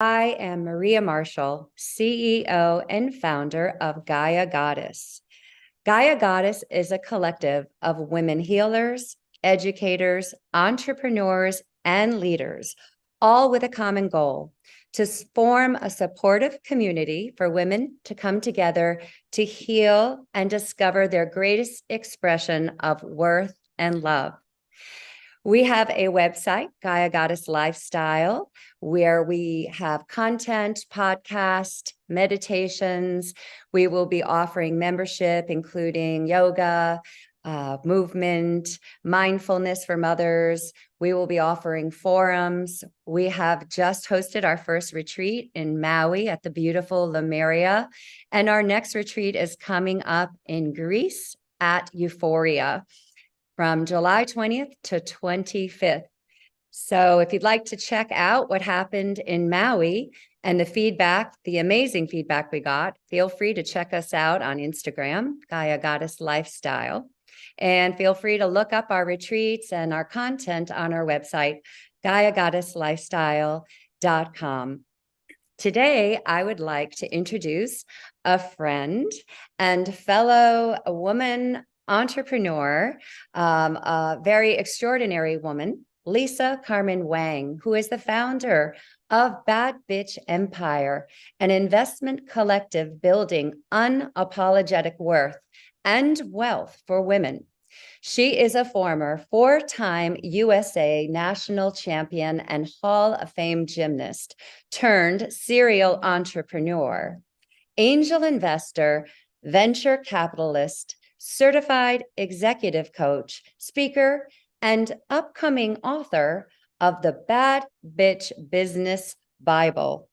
I am Maria Marshall, CEO and founder of Gaia Goddess. Gaia Goddess is a collective of women healers, educators, entrepreneurs, and leaders, all with a common goal to form a supportive community for women to come together to heal and discover their greatest expression of worth and love. We have a website, Gaia Goddess Lifestyle, where we have content, podcast, meditations. We will be offering membership, including yoga, movement, mindfulness for mothers. We will be offering forums. We have just hosted our first retreat in Maui at the beautiful Lemuria, and our next retreat is coming up in Greece at Euphoria from July 20th to 25th. So if you'd like to check out what happened in Maui and the feedback, the amazing feedback we got, feel free to check us out on Instagram, Gaia Goddess Lifestyle. And feel free to look up our retreats and our content on our website, GaiaGoddessLifestyle.com. Today, I would like to introduce a friend and fellow woman entrepreneur, a very extraordinary woman, Lisa Carmen Wang, who is the founder of Bad Bitch Empire, an investment collective building unapologetic worth and wealth for women. She is a former four-time USA national champion and Hall of Fame gymnast turned serial entrepreneur, angel investor, venture capitalist, certified executive coach, speaker, and upcoming author of the Bad Bitch Business Bible.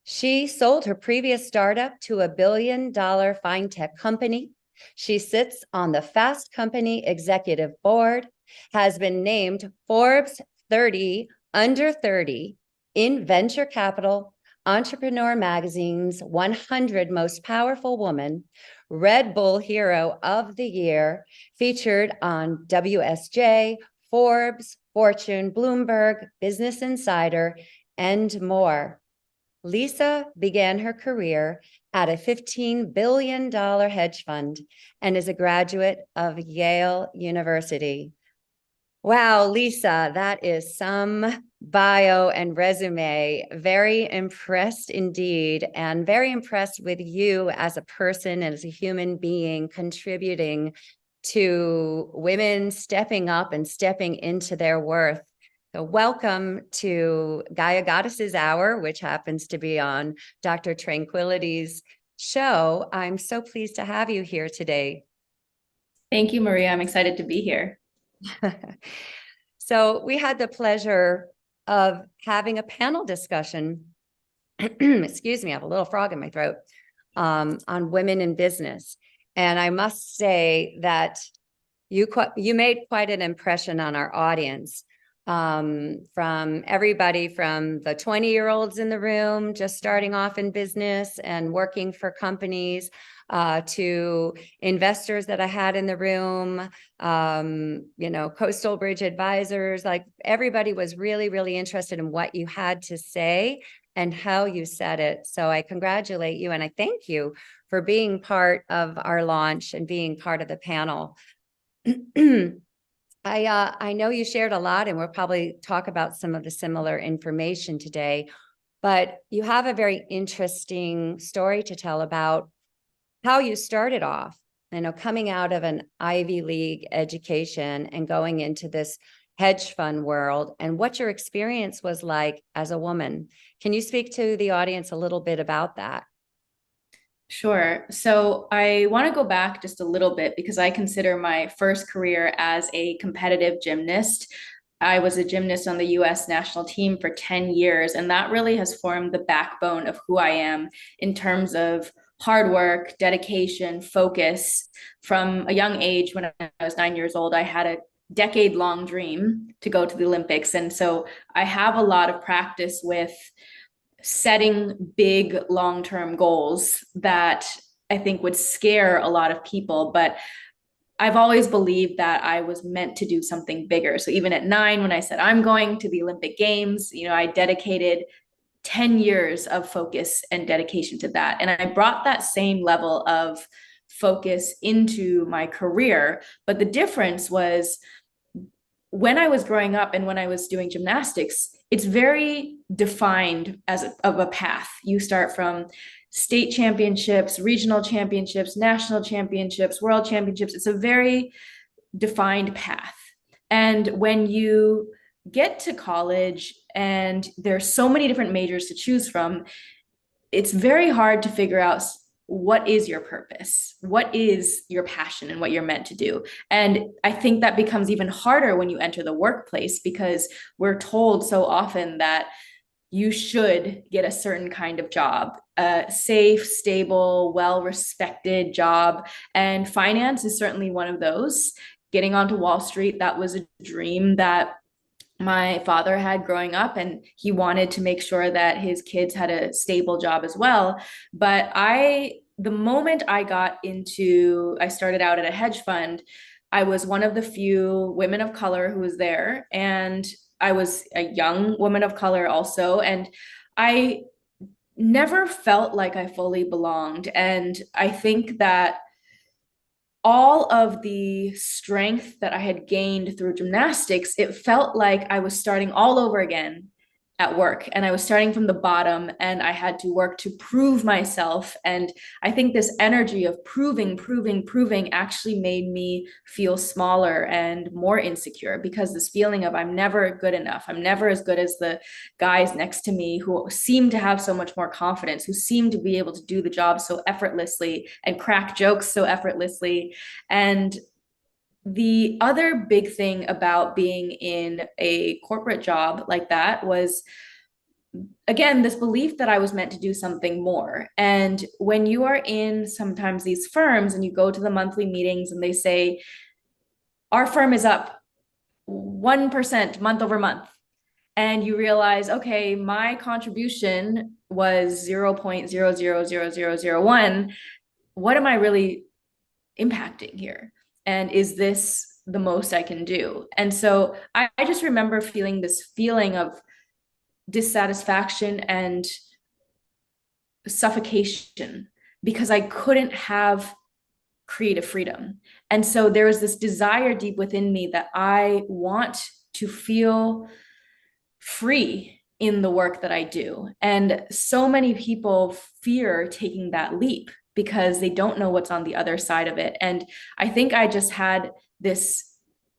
She sold her previous startup to a billion-dollar fintech company. She sits on the Fast Company executive board, has been named Forbes 30 Under 30 in Venture Capital, Entrepreneur Magazine's 100 Most Powerful Women, Red Bull Hero of the Year, featured on WSJ, Forbes, Fortune, Bloomberg, Business Insider, and more. Lisa began her career at a $15 billion hedge fund and is a graduate of Yale University. Wow, Lisa, that is some bio and resume. Very impressed indeed, and very impressed with you as a person and as a human being contributing to women stepping up and stepping into their worth. So welcome to Gaia Goddesses Hour, which happens to be on Dr. Tranquility's show. I'm so pleased to have you here today. Thank you, Maria. I'm excited to be here. So we had the pleasure of having a panel discussion, excuse me, I have a little frog in my throat, on women in business. And I must say that you made quite an impression on our audience, from everybody from the 20-year-olds in the room, just starting off in business and working for companies, to investors that I had in the room, Coastal Bridge advisors. Like, everybody was really, really interested in what you had to say and how you said it. So I congratulate you and I thank you for being part of our launch and being part of the panel. I know you shared a lot, and we'll probably talk about some of the similar information today, but you have a very interesting story to tell about how you started off, coming out of an Ivy League education and going into this hedge fund world, and what your experience was like as a woman. Can you speak to the audience a little bit about that? Sure. So I want to go back just a little bit because I consider my first career as a competitive gymnast. I was a gymnast on the US national team for 10 years, and that really has formed the backbone of who I am in terms of hard work, dedication, focus. From a young age, when I was 9 years old, I had a decade-long dream to go to the Olympics. And so I have a lot of practice with setting big long-term goals that I think would scare a lot of people, but I've always believed that I was meant to do something bigger. So even at 9, when I said I'm going to the Olympic Games, I dedicated 10 years of focus and dedication to that. And I brought that same level of focus into my career. But the difference was when I was growing up and when I was doing gymnastics, it's very defined of a path. You start from state championships, regional championships, national championships, world championships. It's a very defined path. And when you get to college and there's so many different majors to choose from, it's very hard to figure out what is your purpose, what is your passion, and what you're meant to do. And I think that becomes even harder when you enter the workplace, because we're told so often that you should get a certain kind of job, a safe, stable, well-respected job. And finance is certainly one of those. Getting onto Wall Street, that was a dream that my father had growing up, and he wanted to make sure that his kids had a stable job as well. But the moment I started out at a hedge fund, I was one of the few women of color who was there. And I was a young woman of color also. And I never felt like I fully belonged. And I think that all of the strength that I had gained through gymnastics, it felt like I was starting all over again at work, and I was starting from the bottom, and I had to work to prove myself. And I think this energy of proving actually made me feel smaller and more insecure, because this feeling of I'm never good enough, I'm never as good as the guys next to me who seem to have so much more confidence, who seem to be able to do the job so effortlessly and crack jokes so effortlessly. And the other big thing about being in a corporate job like that was, again, this belief that I was meant to do something more. And when you are in sometimes these firms and you go to the monthly meetings and they say, our firm is up 1% month over month, and you realize, okay, my contribution was 0.000001. What am I really impacting here? And is this the most I can do? And so I just remember feeling this feeling of dissatisfaction and suffocation, because I couldn't have creative freedom. And so there was this desire deep within me that I want to feel free in the work that I do. And so many people fear taking that leap because they don't know what's on the other side of it. And I think I just had this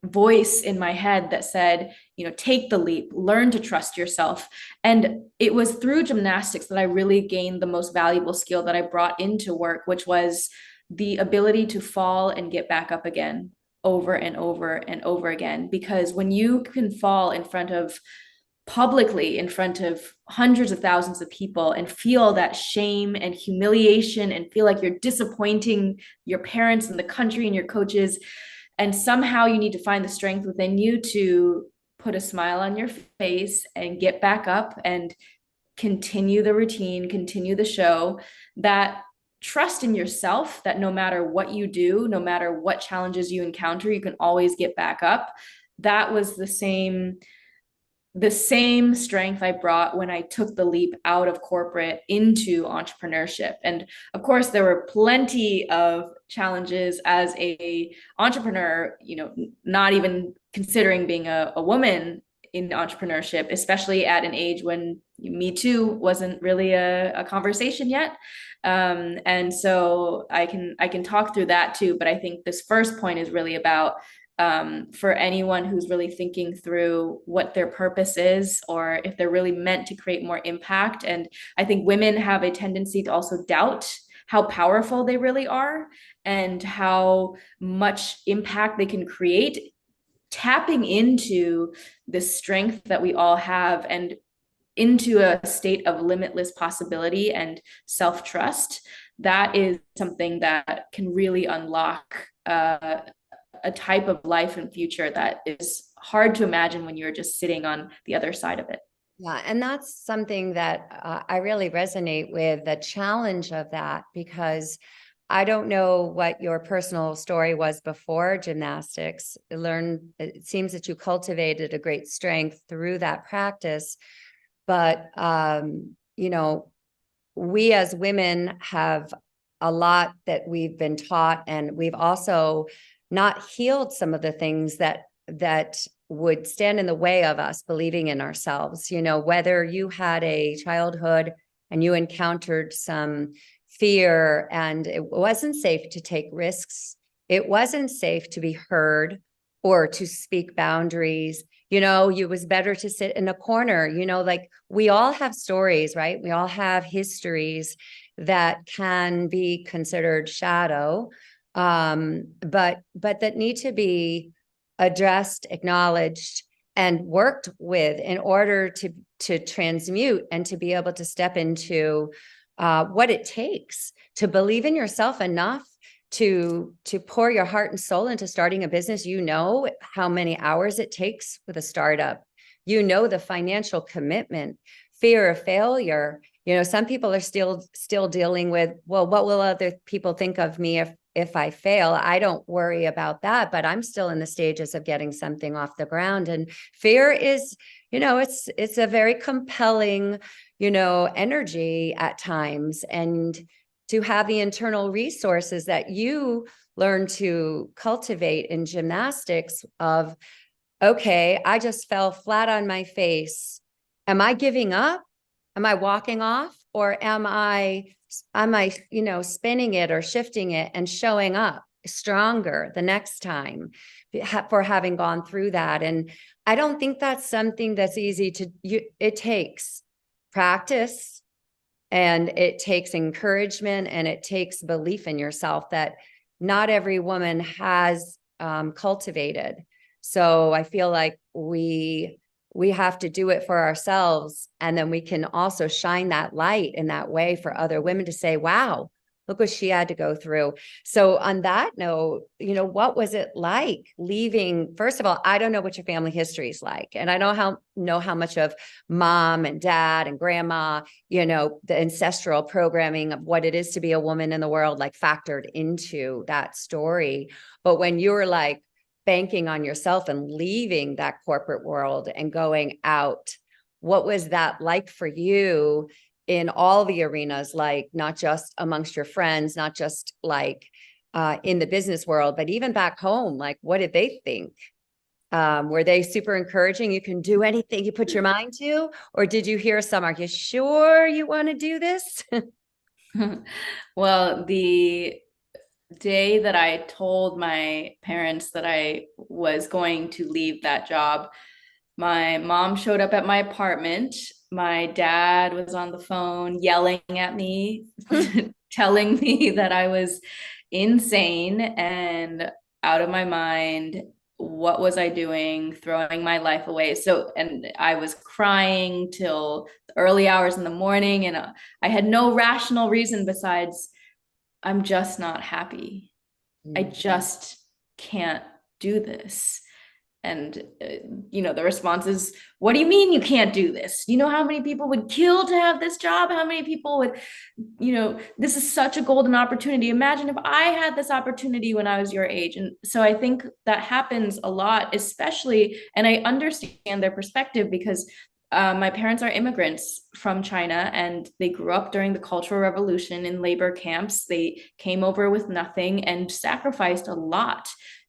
voice in my head that said, take the leap, learn to trust yourself. And it was through gymnastics that I really gained the most valuable skill that I brought into work, which was the ability to fall and get back up again over and over and over again. Because when you can fall publicly in front of hundreds of thousands of people and feel that shame and humiliation and feel like you're disappointing your parents and the country and your coaches, and somehow you need to find the strength within you to put a smile on your face and get back up and continue the routine, continue the show, that trust in yourself that no matter what you do, no matter what challenges you encounter, you can always get back up. That was the same strength I brought when I took the leap out of corporate into entrepreneurship. And of course, there were plenty of challenges as a entrepreneur, not even considering being a woman in entrepreneurship, especially at an age when Me Too wasn't really a conversation yet. And so I can talk through that too. But I think this first point is really about for anyone who's really thinking through what their purpose is, or if they're really meant to create more impact. And I think women have a tendency to also doubt how powerful they really are and how much impact they can create, tapping into the strength that we all have and into a state of limitless possibility and self-trust. That is something that can really unlock a type of life and future that is hard to imagine when you're just sitting on the other side of it. Yeah, and that's something that I really resonate with, the challenge of that, because I don't know what your personal story was before gymnastics. It seems that you cultivated a great strength through that practice. but you know, we as women have a lot that we've been taught, and we've also not healed some of the things that would stand in the way of us believing in ourselves. You know, whether you had a childhood and you encountered some fear and it wasn't safe to take risks, it wasn't safe to be heard or to speak boundaries. You know, it was better to sit in a corner. You know, like, we all have stories, right? We all have histories that can be considered shadow, but that need to be addressed, acknowledged, and worked with in order to transmute and to be able to step into what it takes to believe in yourself enough to pour your heart and soul into starting a business. You know how many hours it takes with a startup. You know the financial commitment, fear of failure. You know, some people are still dealing with, well, what will other people think of me if I fail? I don't worry about that, but I'm still in the stages of getting something off the ground. And fear is, you know, it's a very compelling, you know, energy at times. And to have the internal resources that you learn to cultivate in gymnastics of, okay, I just fell flat on my face. Am I giving up? Am I walking off? Or am I, you know, spinning it or shifting it and showing up stronger the next time for having gone through that? And I don't think that's something that's easy to it takes practice, and it takes encouragement, and it takes belief in yourself that not every woman has cultivated. So I feel like we have to do it for ourselves, and then we can also shine that light in that way for other women to say, wow, look what she had to go through. So on that note, you know, what was it like leaving? First of all, I don't know what your family history is like, and I don't know how much of mom and dad and grandma, you know, the ancestral programming of what it is to be a woman in the world, like, factored into that story. But when you were like banking on yourself and leaving that corporate world and going out, what was that like for you in all the arenas, like not just amongst your friends, not just like in the business world, but even back home? Like, what did they think? Were they super encouraging? You can do anything you put your mind to? Or did you hear some, are you sure you want to do this? Well, the day that I told my parents that I was going to leave that job, my mom showed up at my apartment. My dad was on the phone yelling at me, telling me that I was insane and out of my mind. What was I doing? Throwing my life away. So, and I was crying till the early hours in the morning, and I had no rational reason besides I'm just not happy. I just can't do this. And, you know, the response is, what do you mean you can't do this? You know how many people would kill to have this job? How many people would, you know, this is such a golden opportunity. Imagine if I had this opportunity when I was your age. And so I think that happens a lot, especially, and I understand their perspective because my parents are immigrants from China, and they grew up during the Cultural Revolution in labor camps. They came over with nothing and sacrificed a lot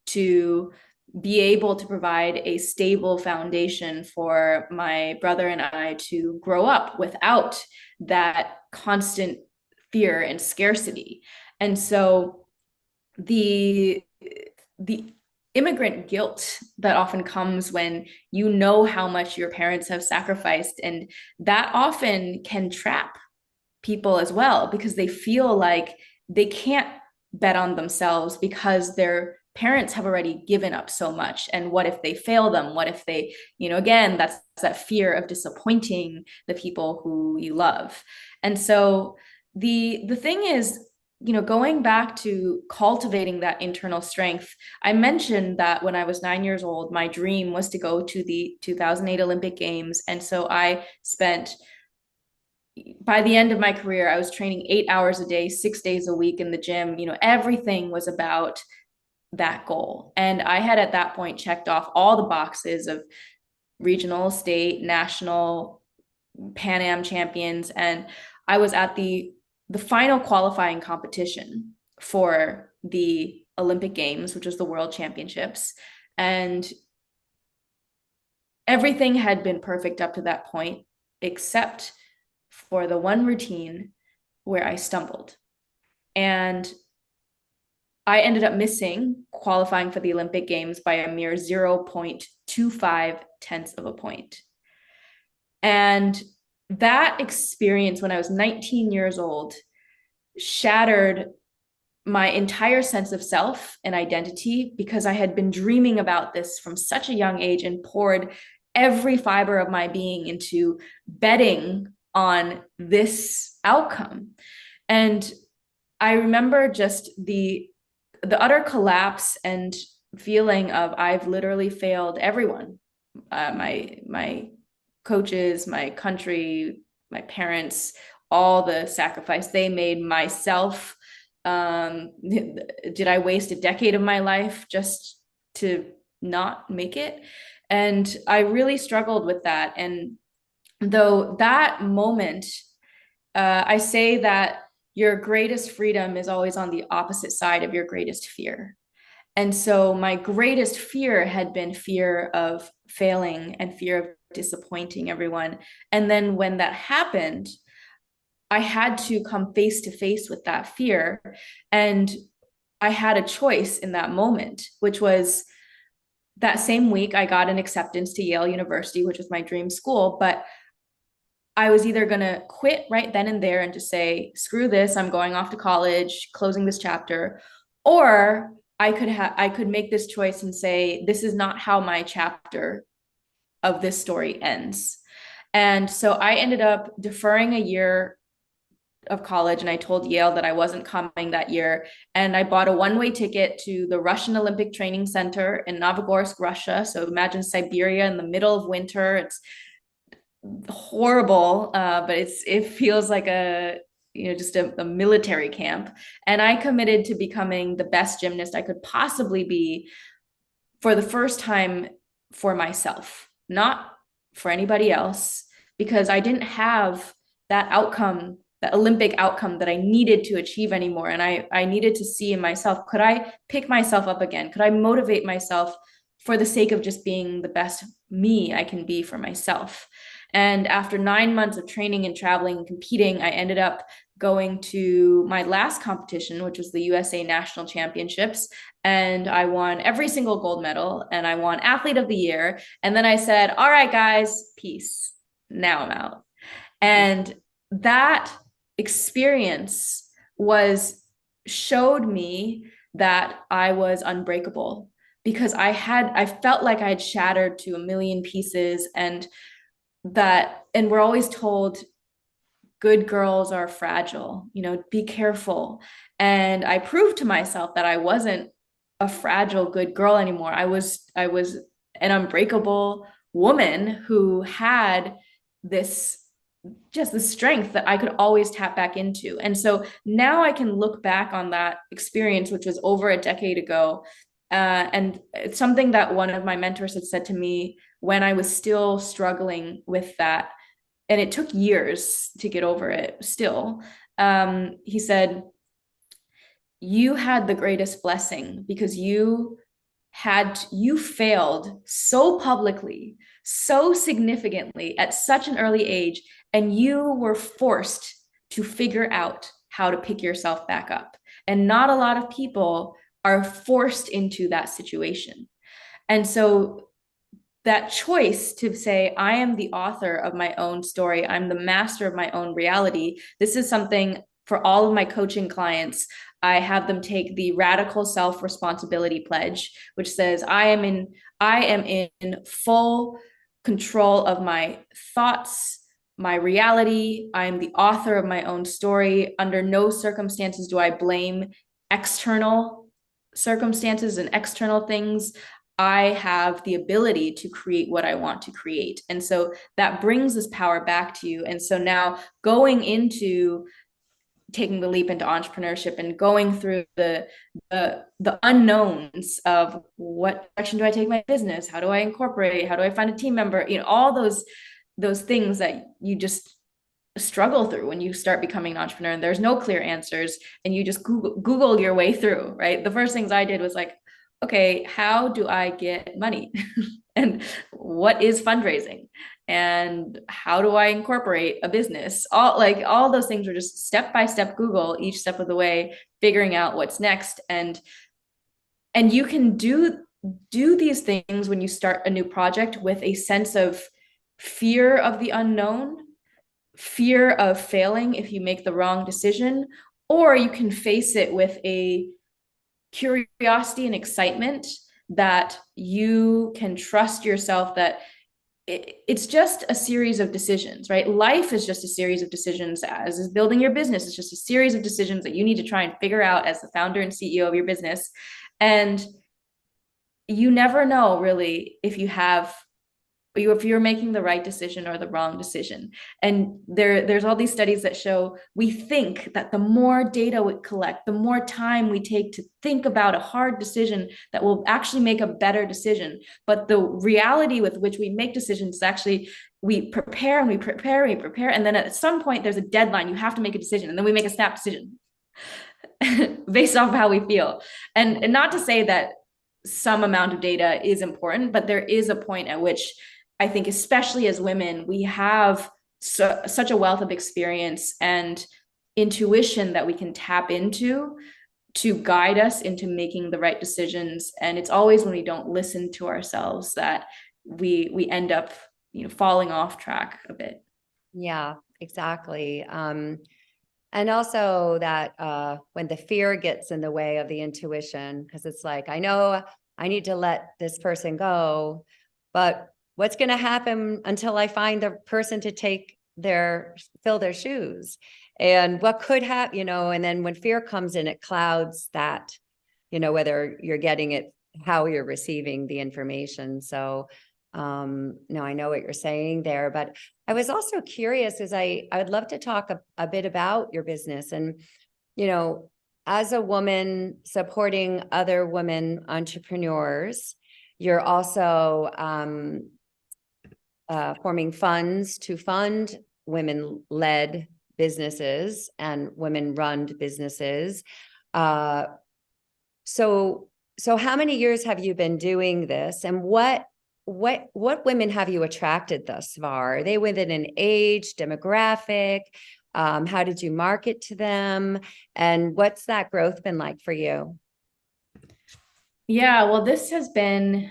to be able to provide a stable foundation for my brother and I to grow up without that constant fear and scarcity. And so the immigrant guilt that often comes when you know how much your parents have sacrificed, and that often can trap people as well because they feel like they can't bet on themselves because their parents have already given up so much. And what if they fail them? What if they, you know, again, that's that fear of disappointing the people who you love. And so the thing is, you know, going back to cultivating that internal strength, I mentioned that when I was 9 years old, my dream was to go to the 2008 Olympic Games. And so I spent, by the end of my career, I was training 8 hours a day, 6 days a week in the gym. You know, everything was about that goal. And I had at that point checked off all the boxes of regional, state, national, Pan Am champions, and I was at the final qualifying competition for the Olympic Games, which was the World Championships, and everything had been perfect up to that point, except for the one routine where I stumbled. And I ended up missing qualifying for the Olympic Games by a mere 0.25 tenths of a point. And that experience when I was 19 years old shattered my entire sense of self and identity, because I had been dreaming about this from such a young age and poured every fiber of my being into betting on this outcome. And I remember just the utter collapse and feeling of I've literally failed everyone, my coaches, my country, my parents, all the sacrifice they made, myself. Did I waste a decade of my life just to not make it? And I really struggled with that. And though that moment, I say that your greatest freedom is always on the opposite side of your greatest fear. And so my greatest fear had been fear of failing and fear of disappointing everyone. And then when that happened, I had to come face to face with that fear. And I had a choice in that moment, which was that same week, I got an acceptance to Yale University, which was my dream school. But I was either going to quit right then and there and just say, screw this, I'm going off to college, closing this chapter, or I could make this choice and say, this is not how my chapter of this story ends. And so I ended up deferring a year of college, and I told Yale that I wasn't coming that year. And I bought a one-way ticket to the Russian Olympic Training Center in Novogorsk, Russia. So imagine Siberia in the middle of winter. It's horrible, but it feels like a just a military camp. And I committed to becoming the best gymnast I could possibly be for the first time, for myself, not for anybody else, because I didn't have that outcome, that Olympic outcome that I needed to achieve anymore. And I needed to see in myself, could I pick myself up again? Could I motivate myself for the sake of just being the best me I can be for myself? And after 9 months of training and traveling and competing, I ended up going to my last competition, which was the USA National Championships. And I won every single gold medal, and I won Athlete of the Year. And then I said, all right, guys, peace. Now I'm out. And that experience showed me that I was unbreakable, because I felt like I had shattered to a million pieces, and we're always told good girls are fragile, be careful. And I proved to myself that I wasn't a fragile good girl anymore. I was an unbreakable woman who had this just the strength that I could always tap back into. And so now I can look back on that experience, which was over a decade ago. And it's something that one of my mentors had said to me when I was still struggling with that. And it took years to get over it still. He said, you had the greatest blessing, because you failed so publicly, so significantly at such an early age, and you were forced to figure out how to pick yourself back up. And not a lot of people are forced into that situation. And so that choice to say, I am the author of my own story, I'm the master of my own reality. This is something for all of my coaching clients. I have them take the radical self-responsibility pledge, which says, I am in full control of my thoughts, my reality. I am the author of my own story. Under no circumstances do I blame external circumstances and external things. I have the ability to create what I want to create. And so that brings this power back to you. And so now going into taking the leap into entrepreneurship and going through the unknowns of what direction do I take my business? How do I incorporate? How do I find a team member? All those those things that you just struggle through when you start becoming an entrepreneur, and there's no clear answers, and you just Google your way through, right? The first things I did was like, okay, how do I get money? And what is fundraising? And how do I incorporate a business? All those things were just step by step Google each step of the way, figuring out what's next. And you can do these things when you start a new project with a sense of fear of the unknown, fear of failing if you make the wrong decision, or you can face it with a curiosity and excitement that you can trust yourself that it's just a series of decisions, right? Life is just a series of decisions, as is building your business. It's just a series of decisions that you need to try and figure out as the founder and CEO of your business. And you never know really if you're making the right decision or the wrong decision. And there's all these studies that show we think that the more data we collect, the more time we take to think about a hard decision, that will actually make a better decision. But the reality with which we make decisions is actually we prepare and we prepare and we prepare. And then at some point there's a deadline. You have to make a decision. And then we make a snap decision based off of how we feel. And not to say that some amount of data is important, but there is a point at which I think, especially as women, we have such a wealth of experience and intuition that we can tap into to guide us into making the right decisions. And it's always when we don't listen to ourselves that we end up, falling off track a bit. Yeah, exactly. And also that when the fear gets in the way of the intuition, because it's like, I know I need to let this person go, but what's going to happen until I find the person to fill their shoes? And what could happen, and then when fear comes in, it clouds that, whether you're getting it, how you're receiving the information. So no, I know what you're saying there, but I was also curious because I would love to talk a bit about your business and, as a woman supporting other women entrepreneurs, you're also forming funds to fund women-led businesses and women-run businesses. So how many years have you been doing this, and what women have you attracted thus far? Are they within an age demographic? How did you market to them? And what's that growth been like for you? Yeah, well, this has been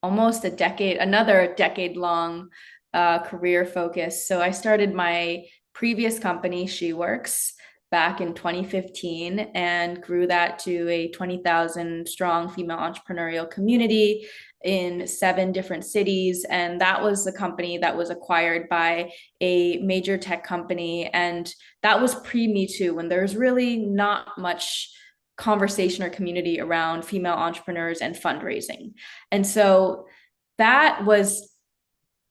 almost another decade long career focus. So I started my previous company, She Works, back in 2015 and grew that to a 20,000 strong female entrepreneurial community in 7 different cities. And that was the company that was acquired by a major tech company. And that was pre-Me Too, when there's really not much conversation or community around female entrepreneurs and fundraising. And so that was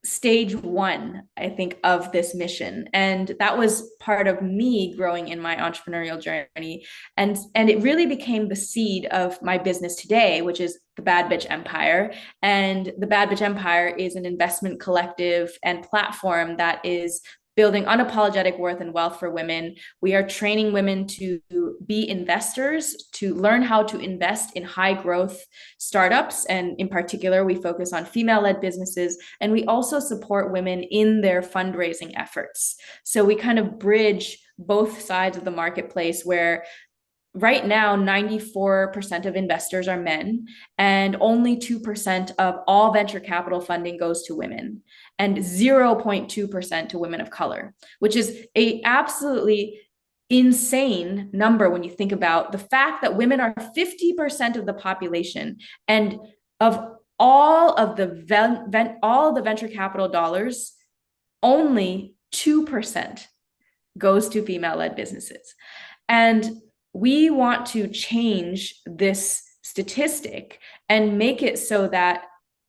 stage 1, I think, of this mission. And that was part of me growing in my entrepreneurial journey. And it really became the seed of my business today, which is the Bad Bitch Empire. And the Bad Bitch Empire is an investment collective and platform that is building unapologetic worth and wealth for women. We are training women to be investors, to learn how to invest in high growth startups. And in particular, we focus on female-led businesses. And we also support women in their fundraising efforts. So we kind of bridge both sides of the marketplace, where right now 94% of investors are men, and only 2% of all venture capital funding goes to women, and 0.2% to women of color, which is a absolutely insane number when you think about the fact that women are 50% of the population, and of all of the venture capital dollars, only 2% goes to female-led businesses. And we want to change this statistic and make it so that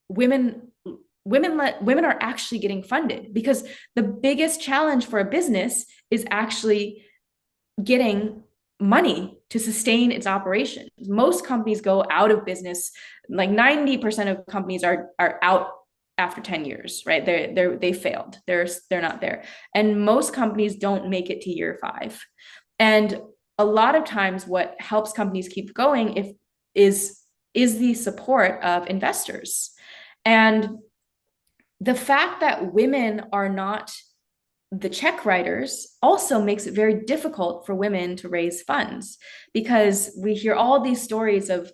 women are actually getting funded, because the biggest challenge for a business is actually getting money to sustain its operations. Most companies go out of business. Like 90% of companies are out after 10 years, right? They failed. They're not there. And most companies don't make it to year 5. And a lot of times what helps companies keep going if is is the support of investors. And the fact that women are not the check writers also makes it very difficult for women to raise funds, because we hear all these stories of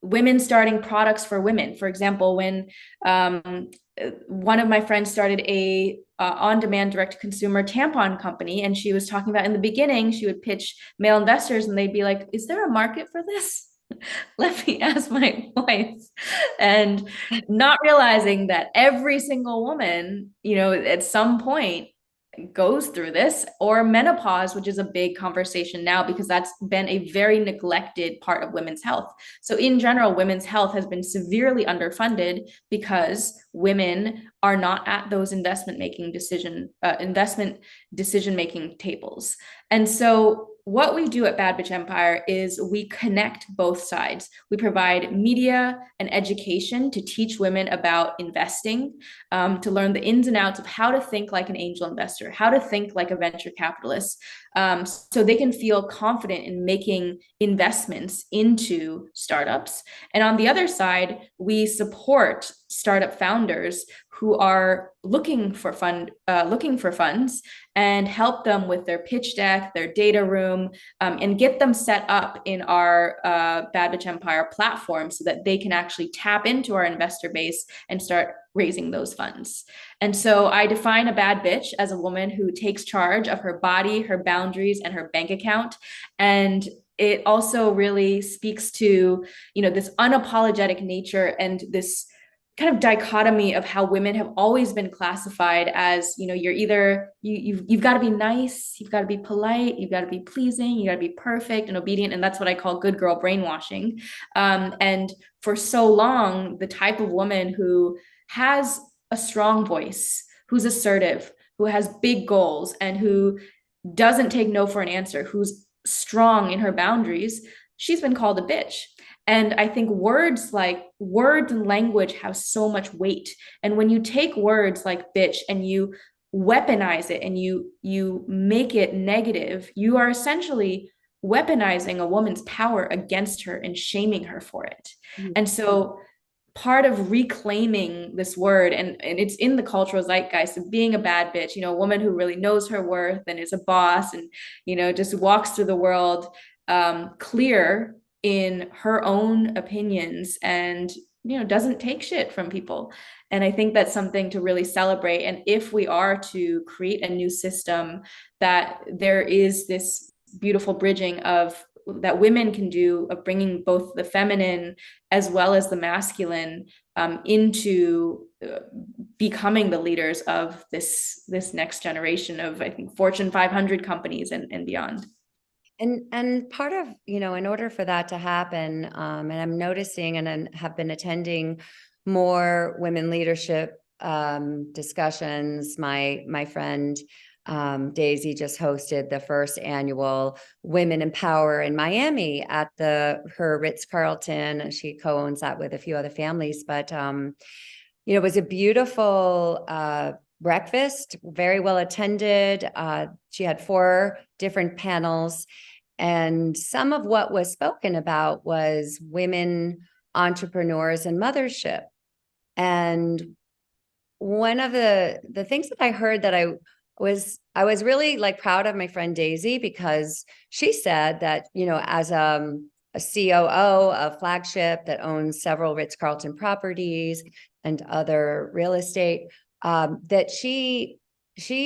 women starting products for women. For example, when one of my friends started a on-demand direct-to-consumer tampon company, and she was talking about in the beginning, she would pitch male investors, and they'd be like, "Is there a market for this? Let me ask my wife." And not realizing that every single woman, at some point goes through this, or menopause, which is a big conversation now because that's been a very neglected part of women's health. So in general, women's health has been severely underfunded because women are not at those investment decision making tables. And so what we do at Bad Bitch Empire is we connect both sides. We provide media and education to teach women about investing, to learn the ins and outs of how to think like an angel investor, how to think like a venture capitalist, so they can feel confident in making investments into startups. And on the other side, we support startup founders who are looking for funds, and help them with their pitch deck, their data room, and get them set up in our Bad Bitch Empire platform so that they can actually tap into our investor base and start raising those funds. And so I define a bad bitch as a woman who takes charge of her body, her boundaries, and her bank account. And it also really speaks to, this unapologetic nature and this kind of dichotomy of how women have always been classified as, you're either you've got to be nice, you've got to be polite, you've got to be pleasing, you got to be perfect and obedient, and that's what I call good girl brainwashing. And for so long, the type of woman who has a strong voice, who's assertive, who has big goals, and who doesn't take no for an answer, who's strong in her boundaries, she's been called a bitch. And I think words and language have so much weight. And when you take words like bitch and you weaponize it and you make it negative, you are essentially weaponizing a woman's power against her and shaming her for it. Mm-hmm. And so part of reclaiming this word, and it's in the cultural zeitgeist of being a bad bitch, a woman who really knows her worth and is a boss and, just walks through the world clear in her own opinions and doesn't take shit from people. And I think that's something to really celebrate. And if we are to create a new system, that there is this beautiful bridging of that women can do, of bringing both the feminine as well as the masculine into becoming the leaders of this next generation of, I think, Fortune 500 companies and beyond. And part of, in order for that to happen, and I'm noticing and have been attending more women leadership discussions. My friend Daisy just hosted the first annual Women in Power in Miami at her Ritz-Carlton. She co-owns that with a few other families, but it was a beautiful breakfast, very well attended. She had 4 different panels, and some of what was spoken about was women entrepreneurs and mothership. And one of the things that I heard that I was really proud of my friend Daisy, because she said that, as a COO of Flagship that owns several Ritz-Carlton properties and other real estate, that she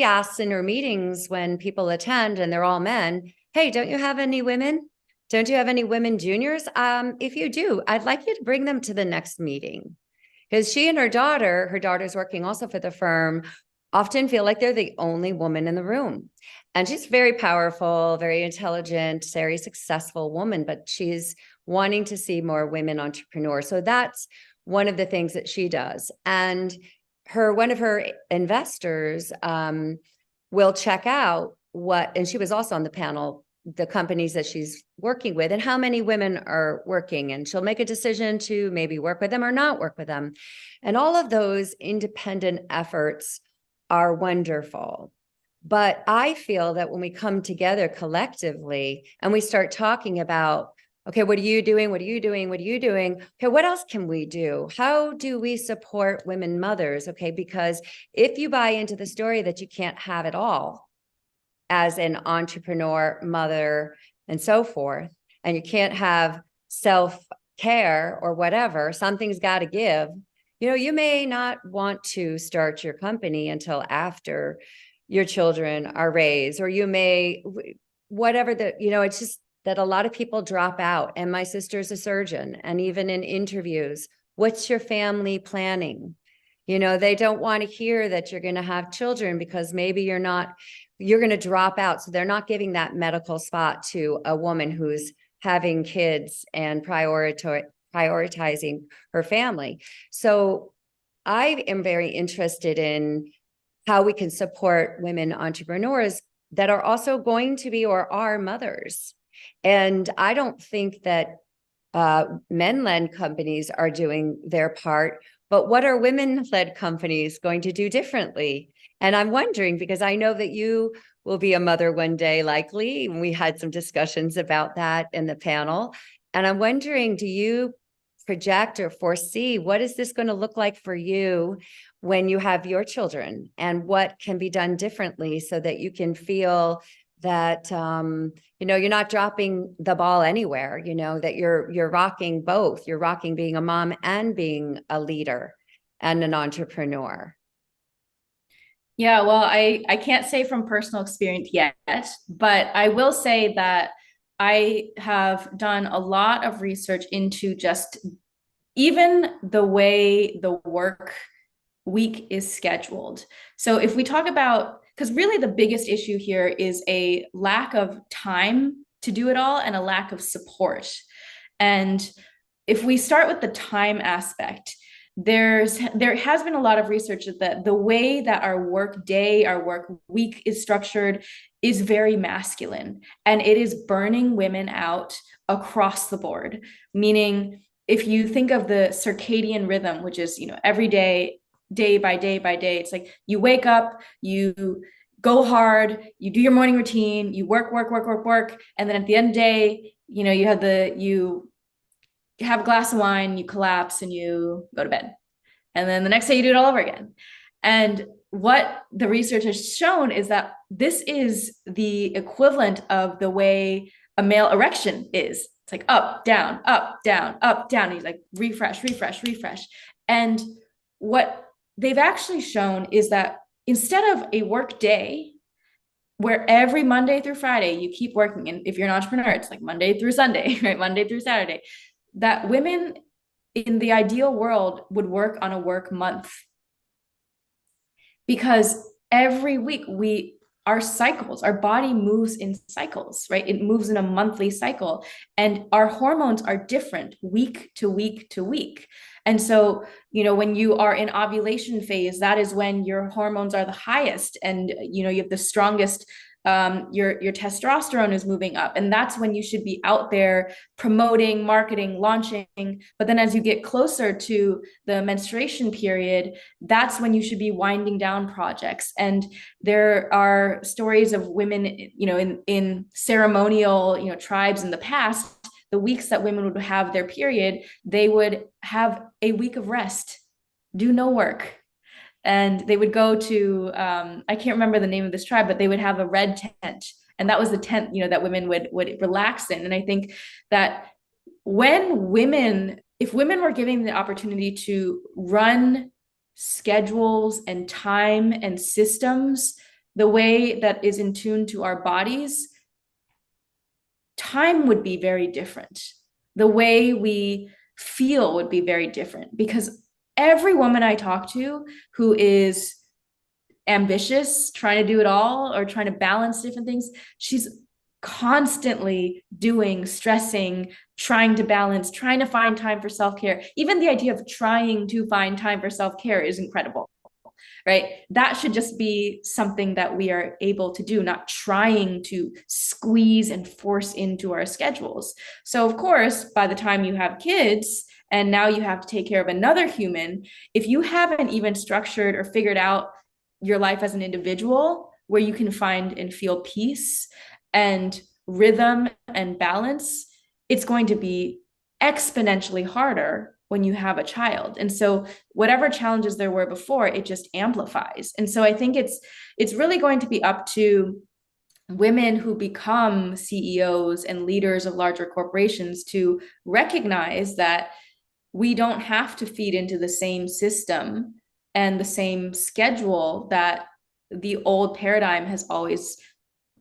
asks in her meetings when people attend and they're all men, "Hey, don't you have any women? Don't you have any women juniors? If you do, I'd like you to bring them to the next meeting." Because she and her daughter's working also for the firm, often feel like they're the only woman in the room. And she's very powerful, very intelligent, very successful woman, but she's wanting to see more women entrepreneurs. So that's one of the things that she does. And one of her investors will check out and she was also on the panel the companies that she's working with and how many women are working. And she'll make a decision to maybe work with them or not work with them. And all of those independent efforts are wonderful. But I feel that when we come together collectively and we start talking about, okay, what are you doing? What are you doing? What are you doing? Okay, what else can we do? How do we support women mothers? Okay, because if you buy into the story that you can't have it all as an entrepreneur, mother, and so forth, and you can't have self-care or whatever, something's got to give. You know, you may not want to start your company until after your children are raised, or you may, whatever the, you know, it's just that a lot of people drop out. And my sister's a surgeon, and even in interviews, what's your family planning? You know, they don't want to hear that you're going to have children because maybe you're going to drop out. So they're not giving that medical spot to a woman who's having kids and prioritizing her family. So I am very interested in how we can support women entrepreneurs that are also going to be or are mothers. And I don't think that men-led companies are doing their part, but what are women-led companies going to do differently? And I'm wondering, because I know that you will be a mother one day, likely. We had some discussions about that in the panel. And I'm wondering, do you project or foresee what is this going to look like for you when you have your children, and what can be done differently so that you can feel that you know, you're not dropping the ball anywhere, you know, that you're rocking both. You're rocking being a mom and being a leader and an entrepreneur. Yeah, well, I can't say from personal experience yet, but I will say that I have done a lot of research into just even the way the work week is scheduled. So if we talk about, because really the biggest issue here is a lack of time to do it all and a lack of support. And if we start with the time aspect, there has been a lot of research that the way that our work day, our work week is structured is very masculine, and it is burning women out across the board. Meaning, if you think of the circadian rhythm, which is, you know, every day, day by day by day, it's like you wake up, you go hard, you do your morning routine, you work, and then at the end of the day, you know, you have a glass of wine, you collapse, and you go to bed. And then the next day you do it all over again. And what the research has shown is that this is the equivalent of the way a male erection is. It's like up, down, up, down, up, down. And he's like refresh, refresh, refresh. And what they've actually shown is that instead of a work day where every Monday through Friday you keep working, and if you're an entrepreneur, it's like Monday through Sunday, right? Monday through Saturday, that women in the ideal world would work on a work month, because every week our cycles, our body moves in cycles, right? It moves in a monthly cycle, and our hormones are different week to week to week. And so, you know, when you are in ovulation phase, that is when your hormones are the highest, and, you know, you have the strongest, your testosterone is moving up, and that's when you should be out there promoting, marketing, launching. But then as you get closer to the menstruation period, that's when you should be winding down projects. And there are stories of women, you know, in ceremonial, you know, tribes in the past, the weeks that women would have their period, they would have a week of rest, do no work. And they would go to, I can't remember the name of this tribe, but they would have a red tent. And that was the tent, you know, that women would relax in. And I think that if women were given the opportunity to run schedules and time and systems the way that is in tune to our bodies, time would be very different. The way we feel would be very different, because every woman I talk to who is ambitious, trying to do it all, or trying to balance different things, she's constantly doing, stressing, trying to balance, trying to find time for self-care. Even the idea of trying to find time for self-care is incredible. right? That should just be something that we are able to do, not trying to squeeze and force into our schedules. So, of course, by the time you have kids, and now you have to take care of another human, if you haven't even structured or figured out your life as an individual where you can find and feel peace and rhythm and balance, it's going to be exponentially harder when you have a child. And so whatever challenges there were before, it just amplifies. And so I think it's really going to be up to women who become CEOs and leaders of larger corporations to recognize that we don't have to feed into the same system and the same schedule that the old paradigm has always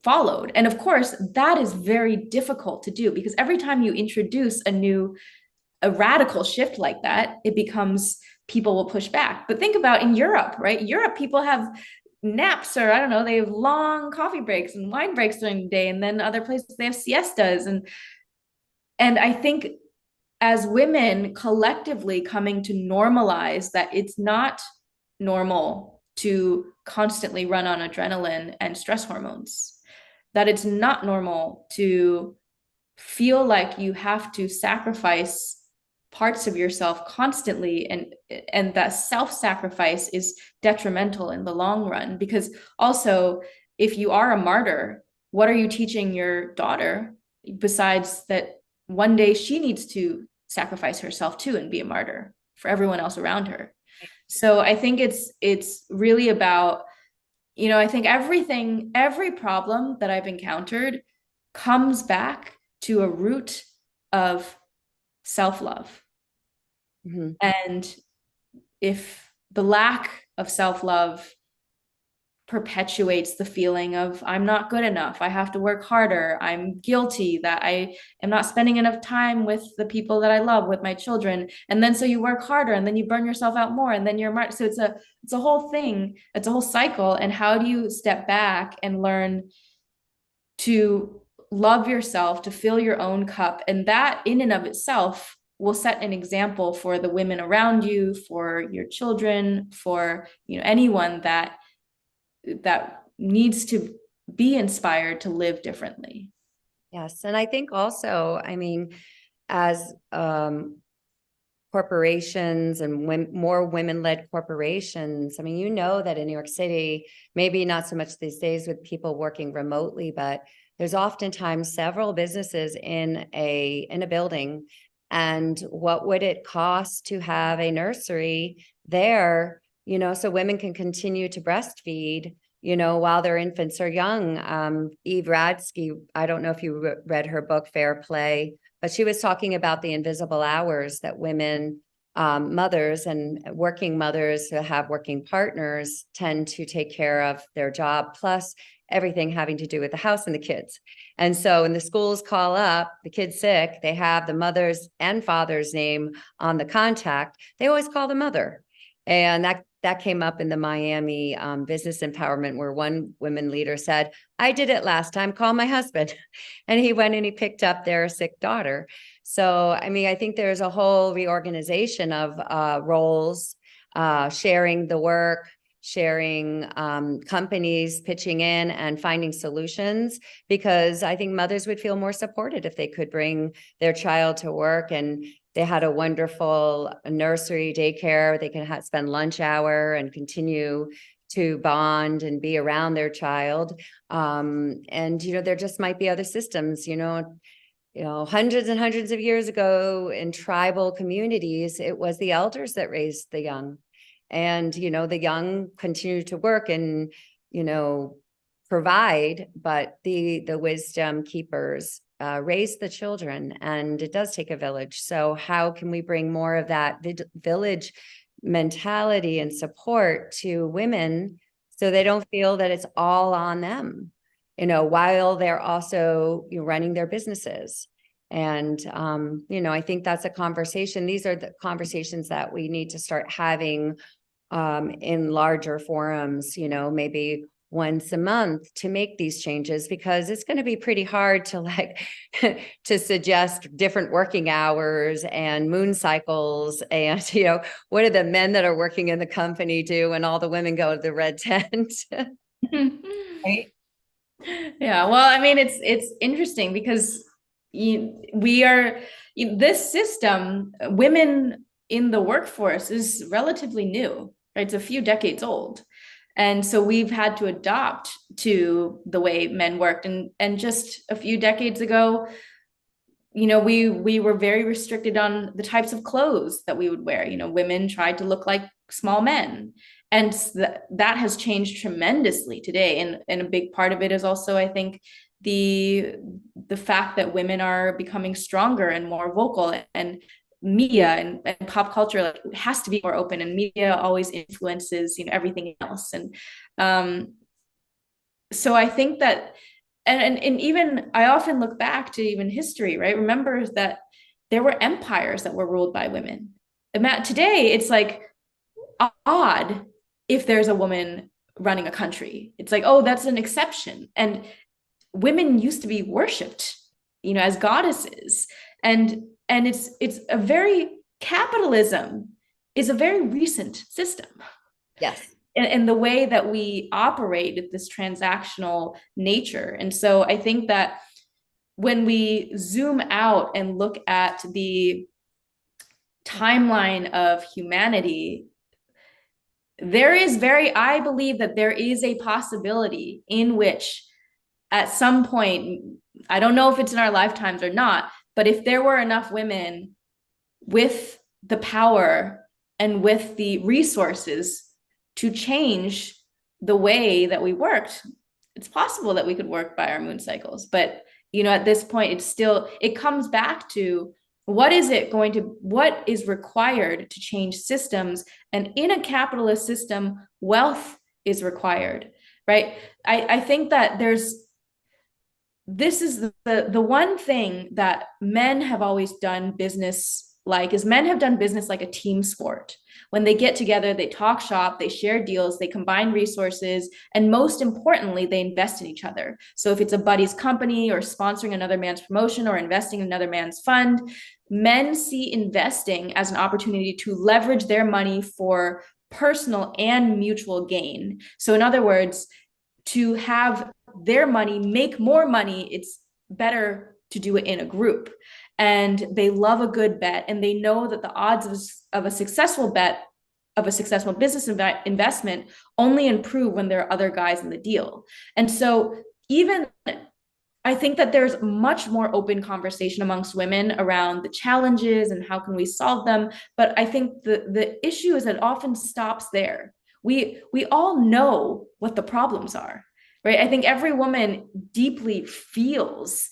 followed. And of course, that is very difficult to do because every time you introduce a radical shift like that, it becomes people will push back. But think about in Europe, right? Europe, people have naps, or I don't know, they have long coffee breaks and wine breaks during the day. And then other places they have siestas. And I think as women collectively coming to normalize that it's not normal to constantly run on adrenaline and stress hormones, that it's not normal to feel like you have to sacrifice parts of yourself constantly, and that self-sacrifice is detrimental in the long run. Because also, if you are a martyr, what are you teaching your daughter besides that one day she needs to sacrifice herself too and be a martyr for everyone else around her? So I think it's really about, I think every problem that I've encountered comes back to a root of self-love. Mm-hmm. And if the lack of self-love perpetuates the feeling of I'm not good enough, I have to work harder, I'm guilty that I am not spending enough time with the people that I love, with my children, and then so you work harder and then you burn yourself out more and then you're so it's a whole thing, it's a whole cycle. And how do you step back and learn to love yourself, to fill your own cup? And that in and of itself will set an example for the women around you, for your children, for anyone that needs to be inspired to live differently. Yes. And I think also, I mean, as corporations and more women-led corporations, I mean, that in New York City, maybe not so much these days with people working remotely, but there's oftentimes several businesses in a building. And what would it cost to have a nursery there, so women can continue to breastfeed, while their infants are young? Eve Radsky, I don't know if you read her book, Fair Play, but she was talking about the invisible hours that women, mothers and working mothers who have working partners tend to take care of their job, plus everything having to do with the house and the kids. And so when the schools call up, the kid's sick, they have the mother's and father's name on the contact. They always call the mother. And that came up in the Miami business empowerment, where one women leader said, I did it last time, call my husband. And he went and he picked up their sick daughter. So, I mean, I think there's a whole reorganization of roles, sharing the work, sharing companies pitching in and finding solutions, because I think mothers would feel more supported if they could bring their child to work and they had a wonderful nursery, daycare. They can spend lunch hour and continue to bond and be around their child. And, there just might be other systems, hundreds and hundreds of years ago in tribal communities, it was the elders that raised the young. And, the young continue to work and, provide, but the wisdom keepers raise the children, and it does take a village. So how can we bring more of that village mentality and support to women so they don't feel that it's all on them, while they're also running their businesses? And, I think that's a conversation. These are the conversations that we need to start having in larger forums, maybe once a month to make these changes, because it's going to be pretty hard to to suggest different working hours and moon cycles. And, what do the men that are working in the company do when all the women go to the red tent? Right? Yeah, well, I mean, it's interesting because we are this system, women in the workforce is relatively new, right? It's a few decades old. And so we've had to adopt to the way men worked. And just a few decades ago, we were very restricted on the types of clothes that we would wear. Women tried to look like small men, and that has changed tremendously today. And a big part of it is also, I think, the fact that women are becoming stronger and more vocal, and media and pop culture has to be more open, and media always influences everything else. And so I think that, and even I often look back to even history, right? Remember that there were empires that were ruled by women. Today, it's like odd if there's a woman running a country. It's like, oh, that's an exception. And women used to be worshipped, as goddesses. And it's a very, capitalism is a very recent system. Yes. In the way that we operate at this transactional nature. And so I think that when we zoom out and look at the timeline of humanity, I believe that there is a possibility in which at some point, I don't know if it's in our lifetimes or not, but if there were enough women with the power and with the resources to change the way that we worked, it's possible that we could work by our moon cycles. But at this point, it comes back to what is required to change systems. And in a capitalist system, wealth is required, right? I think that this is the one thing that men have always done business like a team sport. When they get together, they talk shop, they share deals, they combine resources, and most importantly, they invest in each other. So if it's a buddy's company or sponsoring another man's promotion or investing in another man's fund, men see investing as an opportunity to leverage their money for personal and mutual gain. So in other words, to have their money make more money, it's better to do it in a group. And they love a good bet, and they know that the odds of a successful bet, of a successful business investment, only improve when there are other guys in the deal. And so even I think that there's much more open conversation amongst women around the challenges and how can we solve them. But I think the issue is that it often stops there. We all know what the problems are, right? I think every woman deeply feels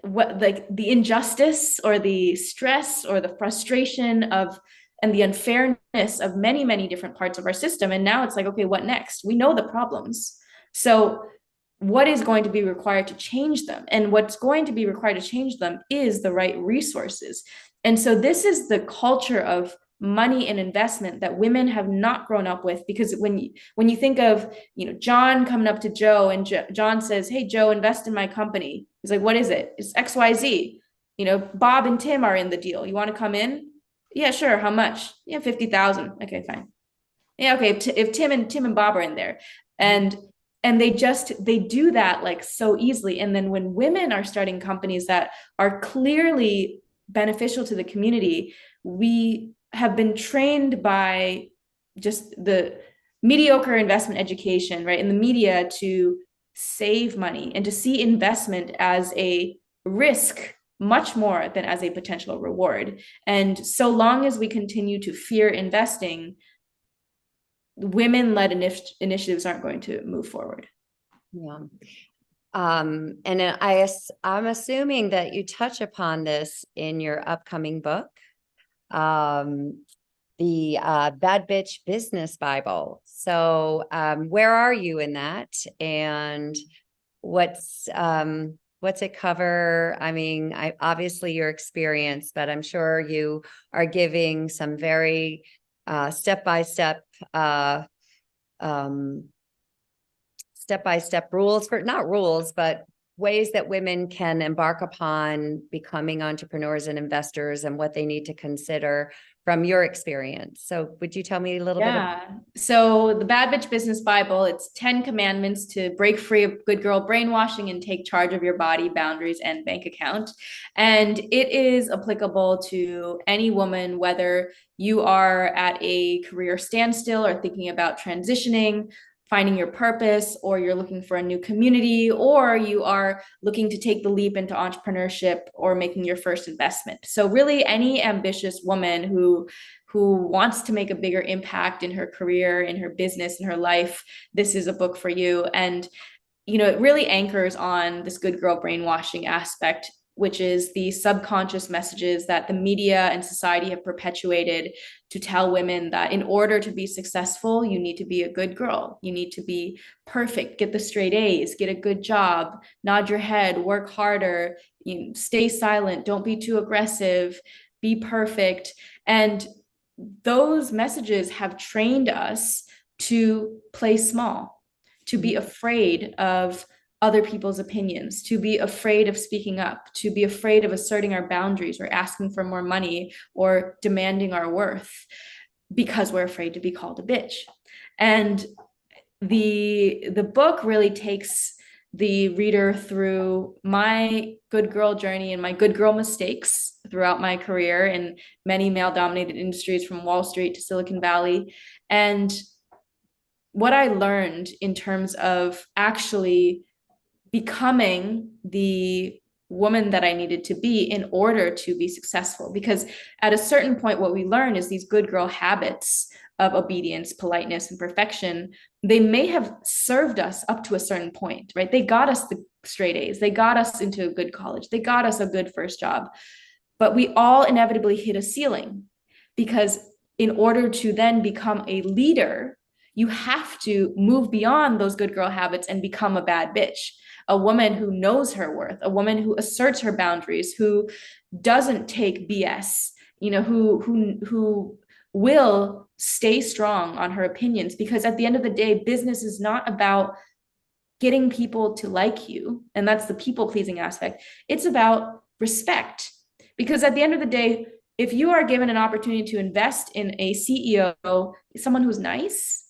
what, like, the injustice or the stress or the frustration of and the unfairness of many different parts of our system. And now it's like, okay, what next? We know the problems. So what is going to be required to change them? And what's going to be required to change them is the right resources. And so this is the culture of money and investment that women have not grown up with. Because when you think of John coming up to Joe, and John says, hey Joe, invest in my company, he's like, what is it? It's XYZ. Bob and Tim are in the deal, you want to come in? Yeah, sure. How much? Yeah, 50,000. Okay, fine. Yeah, okay. If Tim and Bob are in there, and they do that like so easily. And then when women are starting companies that are clearly beneficial to the community, we have been trained by just the mediocre investment education, right, in the media, to save money and to see investment as a risk much more than as a potential reward. And so long as we continue to fear investing, women-led initiatives aren't going to move forward. Yeah. And I'm assuming that you touch upon this in your upcoming book, the Bad Bitch Business Bible. So where are you in that? And what's it cover? I mean, obviously your experience, but I'm sure you are giving some very step-by-step step-by-step rules for, not rules, but ways that women can embark upon becoming entrepreneurs and investors and what they need to consider from your experience. So would you tell me a little bit about? Yeah. So the Bad Bitch Business Bible, it's 10 commandments to break free of good girl brainwashing and take charge of your body, boundaries, and bank account. And it is applicable to any woman, whether you are at a career standstill or thinking about transitioning, finding your purpose, or you're looking for a new community, or you are looking to take the leap into entrepreneurship or making your first investment. So really any ambitious woman who wants to make a bigger impact in her career, in her business, in her life, this is a book for you. And, it really anchors on this good girl brainwashing aspect, which is the subconscious messages that the media and society have perpetuated to tell women that in order to be successful, you need to be a good girl. You need to be perfect, get the straight A's, get a good job, nod your head, work harder, stay silent, don't be too aggressive, be perfect. And those messages have trained us to play small, to be afraid of other people's opinions, to be afraid of speaking up, to be afraid of asserting our boundaries or asking for more money or demanding our worth because we're afraid to be called a bitch. And the book really takes the reader through my good girl journey and my good girl mistakes throughout my career in many male dominated industries from Wall Street to Silicon Valley. And what I learned in terms of actually becoming the woman that I needed to be in order to be successful. Because at a certain point, what we learn is these good girl habits of obedience, politeness, and perfection, they may have served us up to a certain point, right? They got us the straight A's, they got us into a good college, they got us a good first job. But we all inevitably hit a ceiling because in order to then become a leader, you have to move beyond those good girl habits and become a bad bitch, a woman who knows her worth, a woman who asserts her boundaries, who doesn't take BS, who will stay strong on her opinions. Because at the end of the day, business is not about getting people to like you, and that's the people pleasing aspect. It's about respect. Because at the end of the day, if you are given an opportunity to invest in a CEO, someone who's nice,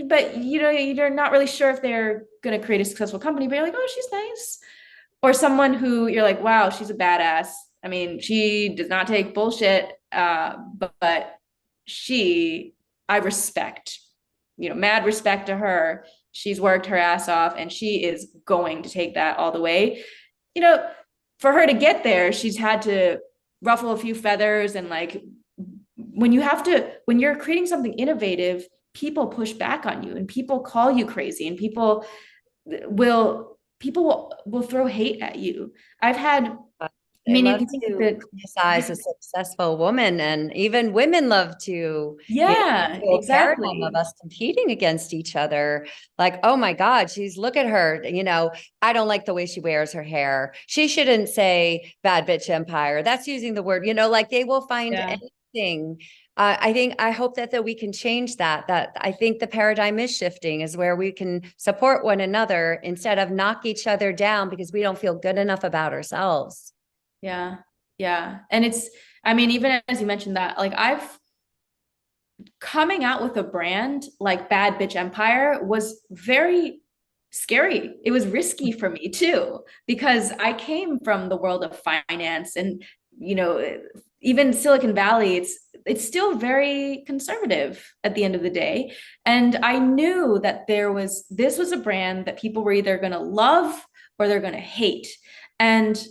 but you're not really sure if they're going to create a successful company, but you're like, oh, she's nice. Or someone who you're like, wow, she's a badass. I mean, she does not take bullshit, but I respect, mad respect to her. She's worked her ass off and she is going to take that all the way. For her to get there, she's had to ruffle a few feathers. And like, when you're creating something innovative, people push back on you and people call you crazy and people will throw hate at you. I've had, They you love can think of to it. criticize a successful woman, and even women love to, Yeah, a paradigm of exactly. us competing against each other. Like, oh my God, look at her. I don't like the way she wears her hair. She shouldn't say bad bitch empire. That's using the word, like they will find Yeah. anything. I hope that we can change that I think the paradigm is shifting, is where we can support one another instead of knock each other down because we don't feel good enough about ourselves. Yeah. Yeah. And even as you mentioned that, like I've coming out with a brand like Bad Bitch Empire was very scary. It was risky for me too, because I came from the world of finance and, even Silicon Valley, it's still very conservative at the end of the day. And I knew that this was a brand that people were either going to love or they're going to hate. And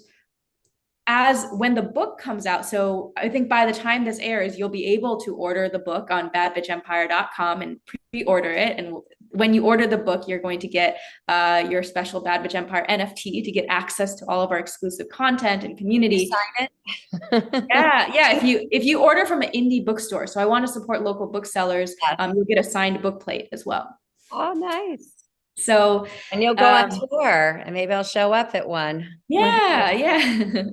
as when the book comes out, so I think by the time this airs, you'll be able to order the book on badbitchempire.com and pre-order it. And when you order the book, you're going to get your special Bad Bitch Empire NFT to get access to all of our exclusive content and community. Sign it. Yeah. If you order from an indie bookstore, so I want to support local booksellers, Yes. you'll get a signed book plate as well. Oh, nice. So, And you'll go on um, tour, and maybe I'll show up at one. yeah, yeah.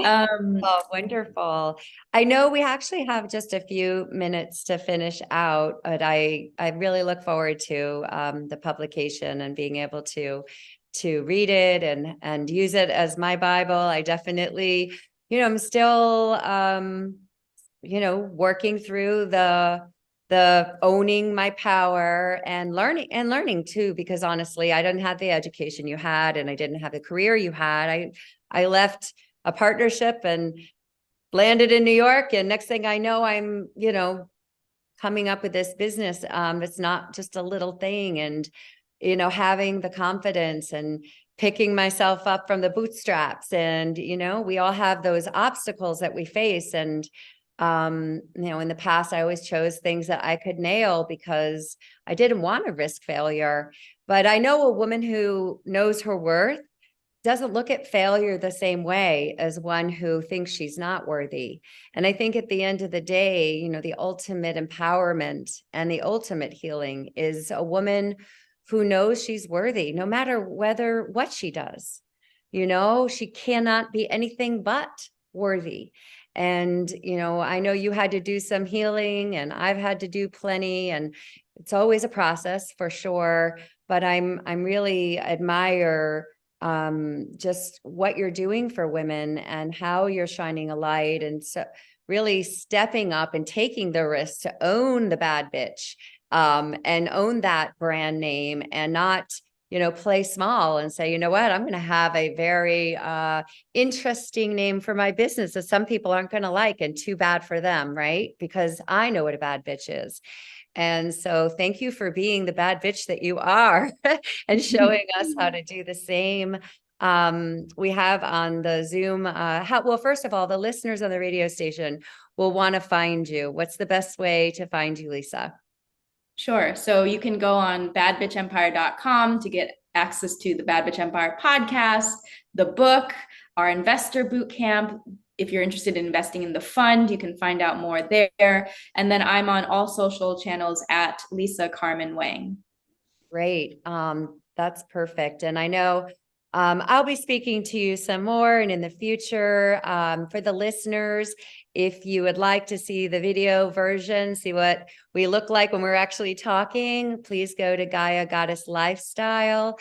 Um, Oh, wonderful. I know we actually have just a few minutes to finish out, but I really look forward to the publication and being able to read it and use it as my Bible. I definitely, I'm still working through the owning my power and learning too, because honestly, I didn't have the education you had, and I didn't have the career you had. I left a partnership and landed in New York. And next thing I know, I'm, coming up with this business. It's not just a little thing. And, having the confidence and picking myself up from the bootstraps. And, we all have those obstacles that we face. And, in the past, I always chose things that I could nail because I didn't want to risk failure. But I know a woman who knows her worth doesn't look at failure the same way as one who thinks she's not worthy. And I think at the end of the day, the ultimate empowerment and the ultimate healing is a woman who knows she's worthy, no matter what she does. She cannot be anything but worthy. And, I know you had to do some healing, and I've had to do plenty, and it's always a process for sure. But I'm really admire just what you're doing for women and how you're shining a light, and so really stepping up and taking the risk to own the bad bitch, and own that brand name, and not play small and say, what, I'm going to have a very interesting name for my business that some people aren't going to like, and too bad for them, right? Because I know what a bad bitch is. And so thank you for being the bad bitch that you are and showing us how to do the same. We have on the Zoom, well, first of all, the listeners on the radio station will want to find you. What's the best way to find you, Lisa? Sure. So you can go on badbitchempire.com to get access to the Bad Bitch Empire podcast, the book, our investor boot camp. If you're interested in investing in the fund, you can find out more there. And then I'm on all social channels at Lisa Carmen Wang. Great. That's perfect. And I know I'll be speaking to you some more and in the future. For the listeners, if you would like to see the video version, see what we look like when we're actually talking, please go to Gaia Goddess Lifestyle.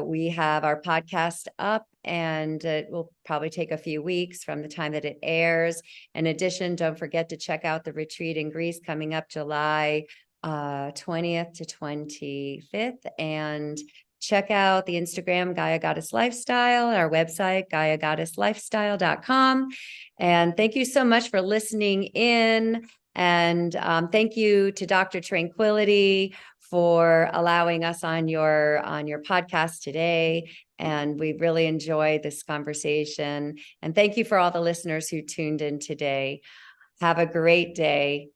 We have our podcast up, and it will probably take a few weeks from the time that it airs. In addition, don't forget to check out the retreat in Greece coming up July 20th to 25th, and check out the Instagram Gaia Goddess Lifestyle, our website GaiaGoddessLifestyle.com. And thank you so much for listening in, and thank you to Dr. Tranquility for allowing us on your podcast today. And we really enjoyed this conversation, and thank you for all the listeners who tuned in today. Have a great day.